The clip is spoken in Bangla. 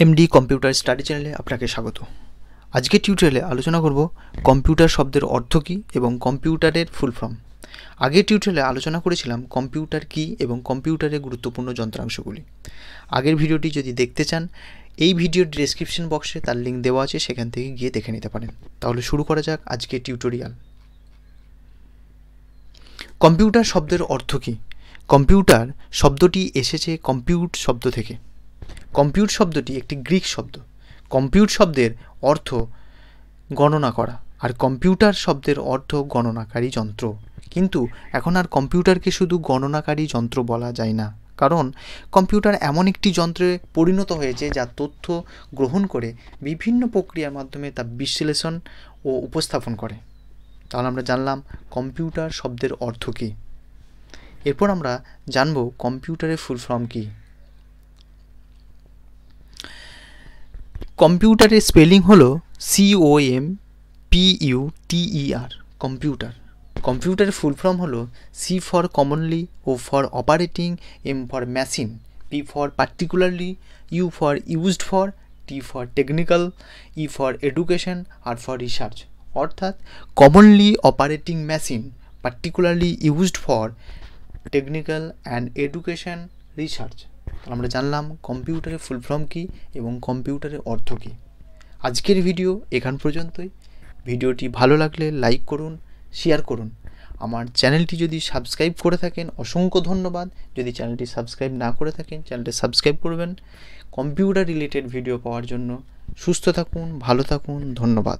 এমডি কম্পিউটার স্টাডি চ্যানেলে আপনাকে স্বাগত। আজকের টিউটোরিয়ালে আলোচনা করব কম্পিউটার শব্দের অর্থ কী এবং কম্পিউটারের ফুল ফর্ম। আগের টিউটোরিয়ালে আলোচনা করেছিলাম কম্পিউটার কী এবং কম্পিউটারের গুরুত্বপূর্ণ যন্ত্রাংশগুলি। আগের ভিডিওটি যদি দেখতে চান, এই ভিডিওর ডেসক্রিপশন বক্সে তার লিঙ্ক দেওয়া আছে, সেখান থেকে গিয়ে দেখে নিতে পারেন। তাহলে শুরু করা যাক আজকের টিউটোরিয়াল। কম্পিউটার শব্দের অর্থ কী? কম্পিউটার শব্দটি এসেছে কম্পিউট শব্দ থেকে। কম্পিউট শব্দটি একটি গ্রিক শব্দ। কম্পিউট শব্দের অর্থ গণনা করা, আর কম্পিউটার শব্দের অর্থ গণনাকারী যন্ত্র। কিন্তু এখন আর কম্পিউটারকে শুধু গণনাকারী যন্ত্র বলা যায় না, কারণ কম্পিউটার এমন একটি যন্ত্রে পরিণত হয়েছে যা তথ্য গ্রহণ করে বিভিন্ন প্রক্রিয়ার মাধ্যমে তা বিশ্লেষণ ও উপস্থাপন করে। তাহলে আমরা জানলাম কম্পিউটার শব্দের অর্থ কী। এরপর আমরা জানব কম্পিউটারের ফুল ফর্ম কী। কম্পিউটারের স্পেলিং হলো COMPUTER, কম্পিউটার। কম্পিউটারের ফুল ফর্ম হলো C for commonly, O for operating, M for machine, P for particularly, U for used for, T for technical, E for education, R for research. অর্থাৎ commonly operating machine, particularly used for technical and education, research. আমরা জানলাম কম্পিউটারের ফুল ফর্ম কী এবং কম্পিউটারের অর্থ কী। আজকের ভিডিও এখান পর্যন্তই। ভিডিওটি ভালো লাগলে লাইক করুন, শেয়ার করুন। আমার চ্যানেলটি যদি সাবস্ক্রাইব করে থাকেন অসংখ্য ধন্যবাদ। যদি চ্যানেলটি সাবস্ক্রাইব না করে থাকেন, চ্যানেলটি সাবস্ক্রাইব করবেন। কম্পিউটার রিলেটেড ভিডিও পাওয়ার জন্য সুস্থ থাকুন, ভালো থাকুন, ধন্যবাদ।